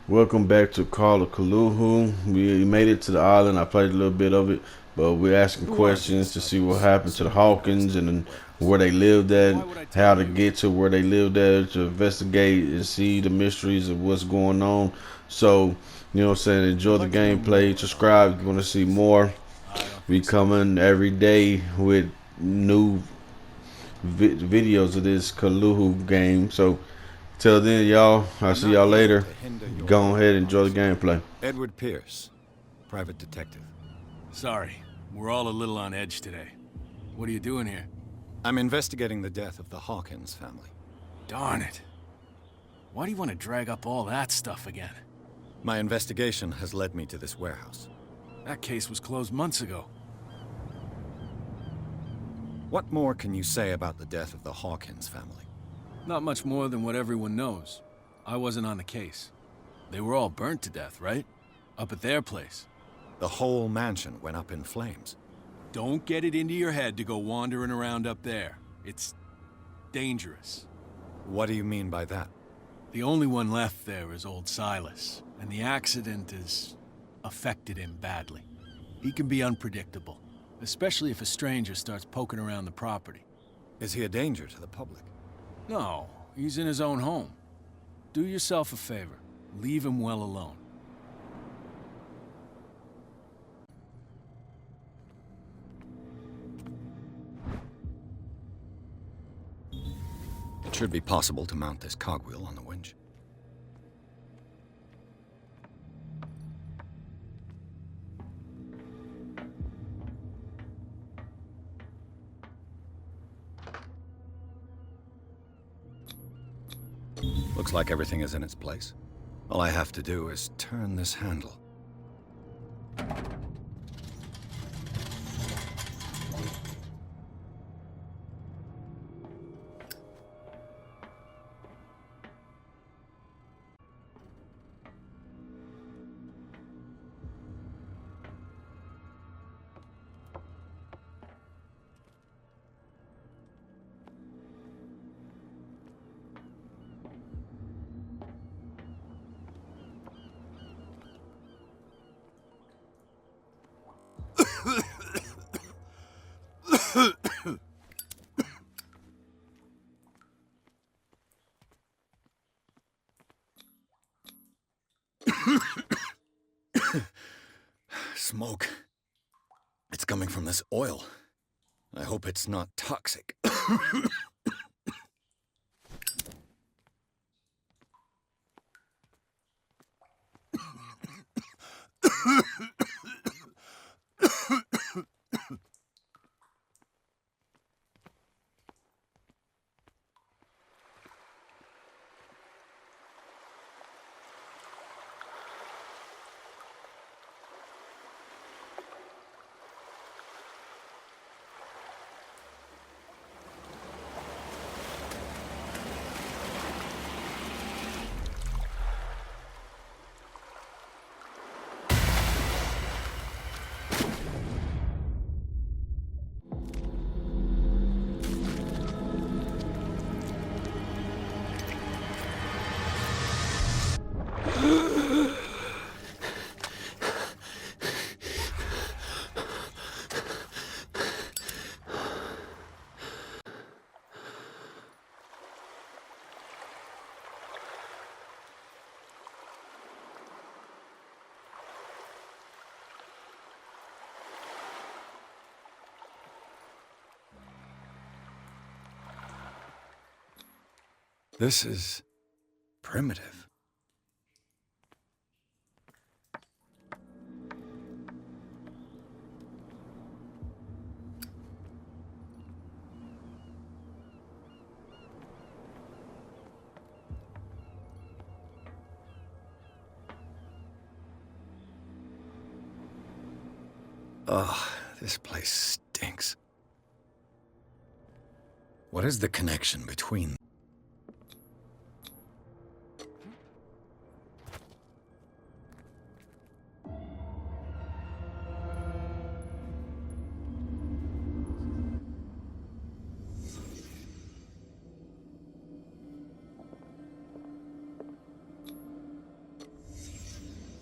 Welcome back to Call of Cthulhu. We made it to the island. I played a little bit of it, but we're asking Who are these questions to see what suckers? happened to the Seem pretty Hawkins vested in and the place. where they lived at, Why would I tell how to you? get to where they lived at, to investigate and see the mysteries of what's going on. So, you know what I'm saying? Enjoy I'd the like to know more gameplay. about the Subscribe if you want to Hawkins see case. more. I don't We think so. coming every day with new videos of this Cthulhu game. So, till then, y'all, I'll I'm see not y'all here later. to hinder your Go ahead and work, enjoy the officer. gameplay. Edward Pierce, private detective. Sorry, we're all a little on edge today. What are you doing here? I'm investigating the death of the Hawkins family. Darn it. Why do you want to drag up all that stuff again? My investigation has led me to this warehouse. That case was closed months ago. What more can you say about the death of the Hawkins family? Not much more than what everyone knows. I wasn't on the case. They were all burnt to death, right? Up at their place. The whole mansion went up in flames. Don't get it into your head to go wandering around up there. It's dangerous. What do you mean by that? The only one left there is old Silas, and the accident has affected him badly. He can be unpredictable, especially if a stranger starts poking around the property. Is he a danger to the public? No, he's in his own home. Do yourself a favor. Leave him well alone. It should be possible to mount this cogwheel on the winch. Looks like everything is in its place. All I have to do is turn this handle. Smoke. It's coming from this oil. I hope it's not toxic. This is primitive. Ugh, this place stinks. What is the connection between?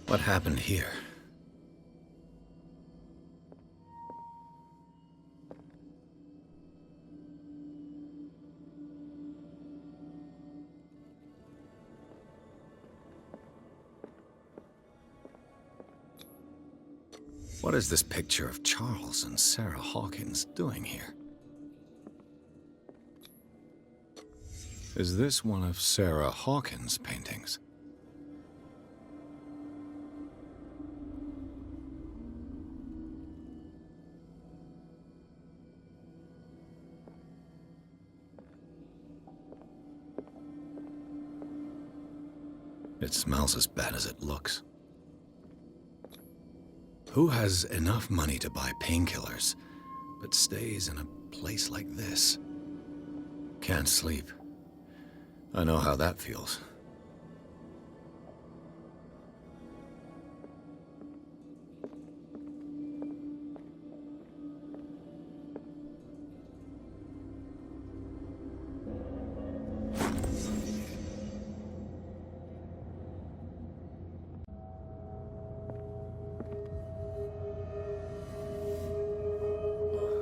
What happened here? What is this picture of Charles and Sarah Hawkins doing here? Is this one of Sarah Hawkins' paintings? It smells as bad as it looks. Who has enough money to buy painkillers, but stays in a place like this? Can't sleep. I know how that feels.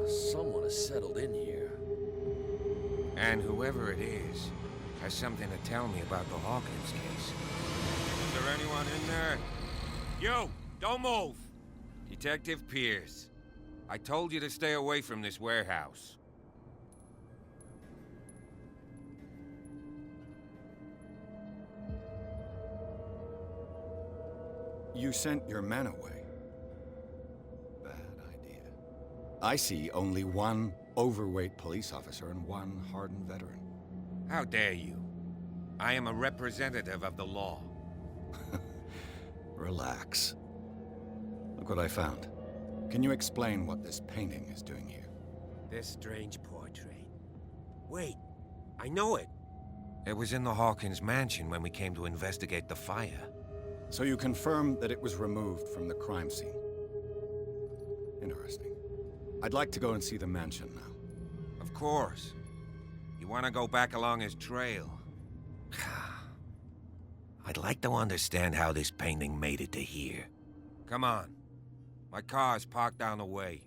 Someone has settled in here. And whoever it is has something to tell me about the Hawkins case. Is there anyone in there? You! Don't move! Detective Pierce. I told you to stay away from this warehouse. You sent your men away. Bad idea. I see only one overweight police officer and one hardened veteran. How dare you? I am a representative of the law. Relax. Look what I found. Can you explain what this painting is doing here? This strange portrait. Wait, I know it. It was in the Hawkins mansion when we came to investigate the fire. So you confirm that it was removed from the crime scene. Interesting. I'd like to go and see the mansion now. Of course. You want to go back along his trail? I'd like to understand how this painting made it to here. Come on. My car's parked down the way.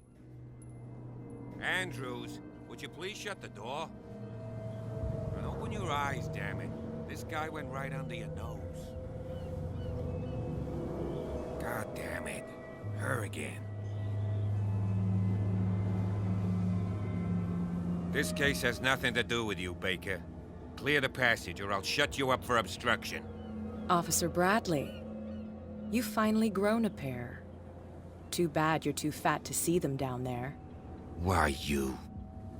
Andrews, would you please shut the door? And open your eyes, damn it. This guy went right under your nose. God damn it. Her again. This case has nothing to do with you, Baker. Clear the passage or I'll shut you up for obstruction. Officer Bradley, you've finally grown a pair. Too bad you're too fat to see them down there. Why, you?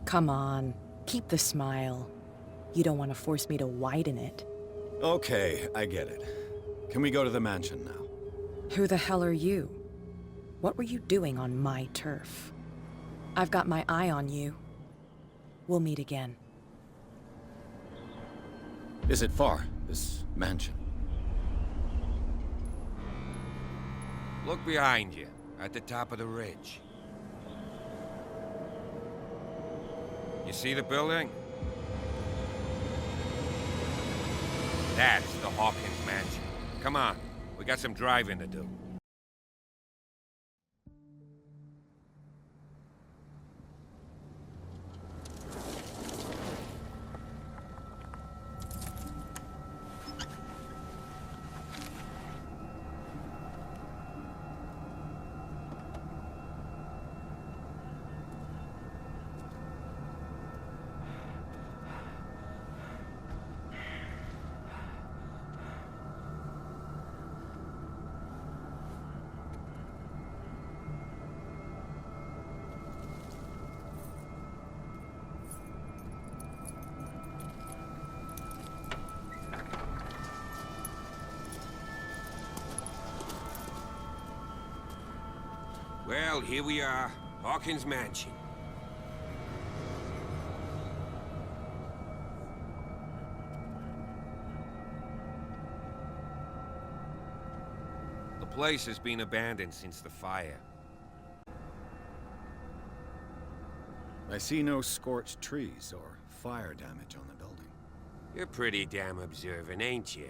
Come on, keep the smile. You don't want to force me to widen it. Okay, I get it. Can we go to the mansion now? Who the hell are you? What were you doing on my turf? I've got my eye on you. We'll meet again. Is it far, this mansion? Look behind you, at the top of the ridge. You see the building? That's the Hawkins mansion. Come on, we got some driving to do. Well, here we are, Hawkins Mansion. The place has been abandoned since the fire. I see no scorched trees or fire damage on the building. You're pretty damn observant, ain't you?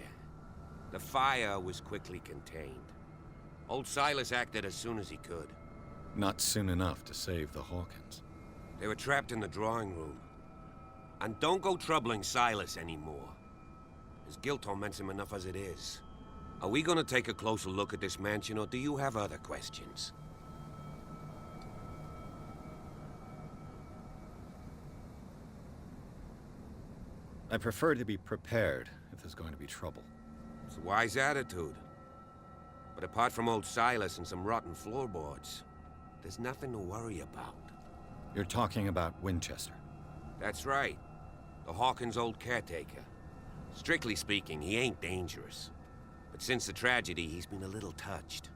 The fire was quickly contained. Old Silas acted as soon as he could. Not soon enough to save the Hawkins. They were trapped in the drawing room. And don't go troubling Silas anymore. His guilt torments him enough as it is. Are we gonna take a closer look at this mansion, or do you have other questions? I prefer to be prepared if there's going to be trouble. It's a wise attitude. But apart from old Silas and some rotten floorboards, there's nothing to worry about. You're talking about Winchester. That's right. The Hawkins' old caretaker. Strictly speaking, he ain't dangerous. But since the tragedy, he's been a little touched.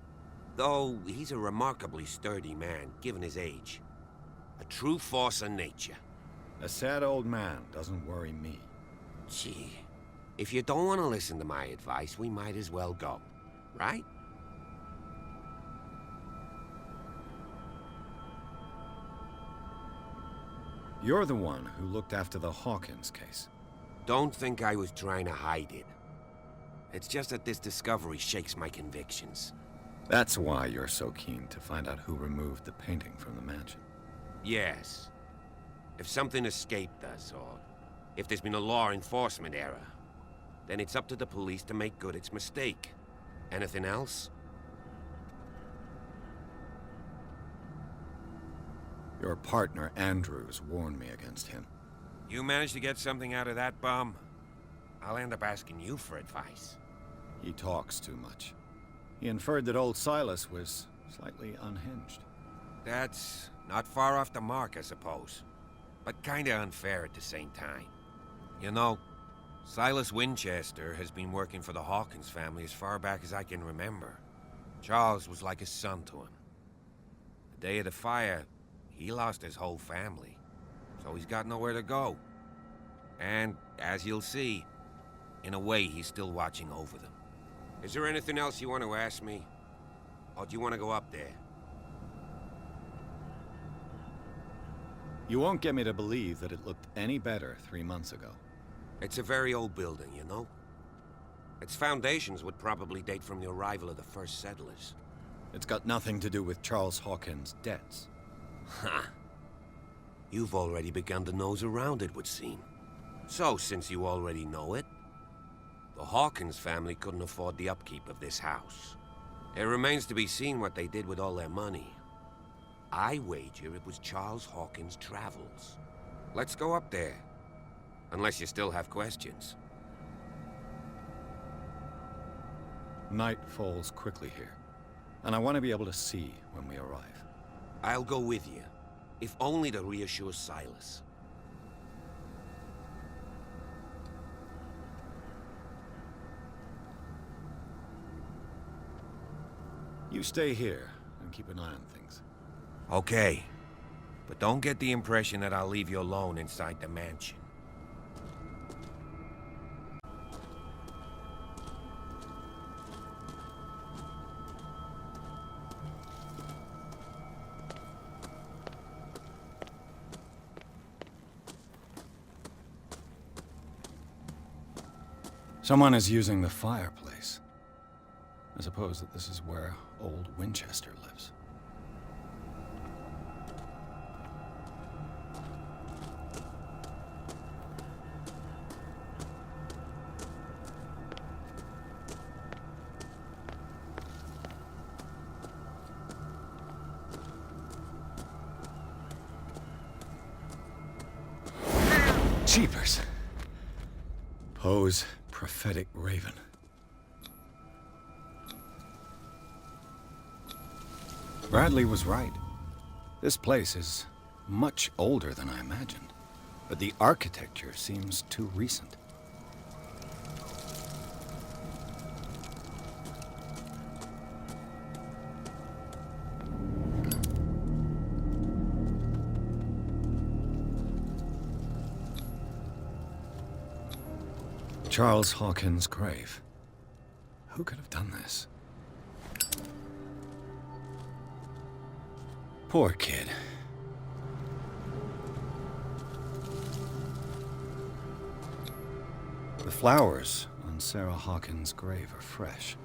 Though, he's a remarkably sturdy man, given his age. A true force of nature. A sad old man doesn't worry me. Gee, if you don't want to listen to my advice, we might as well go. Right? You're the one who looked after the Hawkins case. Don't think I was trying to hide it. It's just that this discovery shakes my convictions. That's why you're so keen to find out who removed the painting from the mansion. Yes. If something escaped us, or if there's been a law enforcement error, then it's up to the police to make good its mistake. Anything else? Your partner, Andrews, warned me against him. You managed to get something out of that bum? I'll end up asking you for advice. He talks too much. He inferred that old Silas was slightly unhinged. That's not far off the mark, I suppose. But kinda unfair at the same time. You know, Silas Winchester has been working for the Hawkins family as far back as I can remember. Charles was like a son to him. The day of the fire, he lost his whole family. So he's got nowhere to go. And, as you'll see, in a way, he's still watching over them. Is there anything else you want to ask me? Or do you want to go up there? You won't get me to believe that it looked any better 3 months ago. It's a very old building, you know? Its foundations would probably date from the arrival of the first settlers. It's got nothing to do with Charles Hawkins' debts. Ha! You've already begun to nose around, it would seem. So, since you already know it, the Hawkins family couldn't afford the upkeep of this house. It remains to be seen what they did with all their money. I wager it was Charles Hawkins' travels. Let's go up there. Unless you still have questions. Night falls quickly here, and I want to be able to see when we arrive. I'll go with you, if only to reassure Silas. You stay here and keep an eye on things. Okay, but don't get the impression that I'll leave you alone inside the mansion. Someone is using the fireplace. I suppose that this is where old Winchester lives. Jeepers! Poe's prophetic raven. Bradley was right. This place is much older than I imagined, but the architecture seems too recent. Charles Hawkins' grave. Who could have done this? Poor kid. The flowers on Sarah Hawkins' grave are fresh.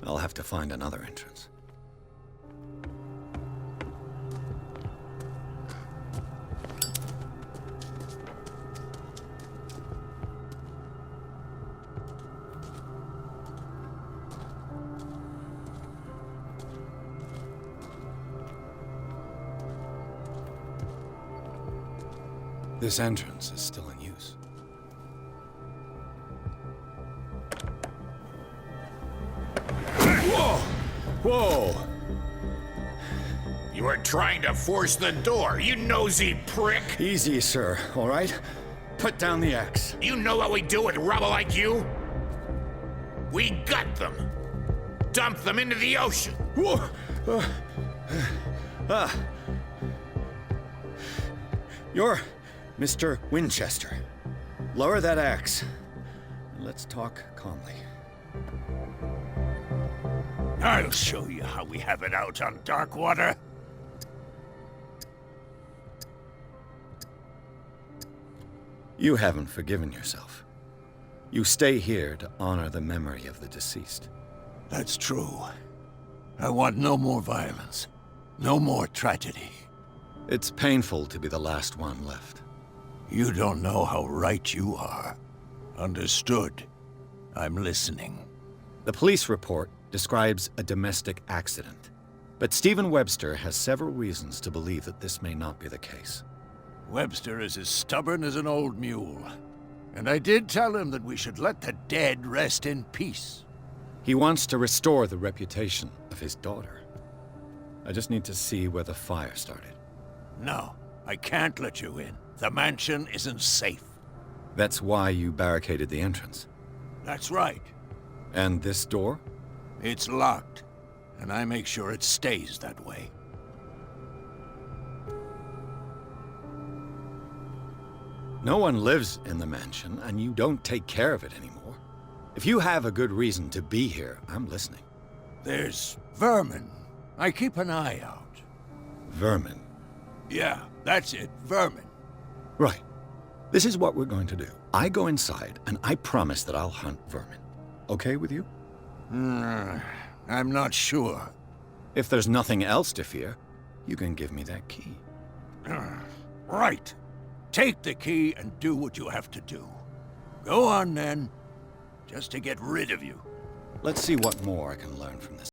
I'll have to find another entrance. This entrance is still in use. Whoa! Whoa! You are trying to force the door, you nosy prick! Easy, sir, all right? Put down the axe. You know what we do with rubble like you? We gut them! Dump them into the ocean! Whoa! You're Mr. Winchester. Lower that axe. Let's talk calmly. I'll show you how we have it out on Darkwater. You haven't forgiven yourself. You stay here to honor the memory of the deceased. That's true. I want no more violence. No more tragedy. It's painful to be the last one left. You don't know how right you are. Understood. I'm listening. The police report describes a domestic accident, but Stephen Webster has several reasons to believe that this may not be the case. Webster is as stubborn as an old mule. And I did tell him that we should let the dead rest in peace. He wants to restore the reputation of his daughter. I just need to see where the fire started. No, I can't let you in. The mansion isn't safe. That's why you barricaded the entrance. That's right. And this door? It's locked, and I make sure it stays that way. No one lives in the mansion, and you don't take care of it anymore. If you have a good reason to be here, I'm listening. There's vermin. I keep an eye out. Vermin. Yeah, that's it, vermin. Right. This is what we're going to do. I go inside, and I promise that I'll hunt vermin. Okay with you? I'm not sure. If there's nothing else to fear, you can give me that key. Right. Take the key and do what you have to do. Go on then, just to get rid of you. Let's see what more I can learn from this.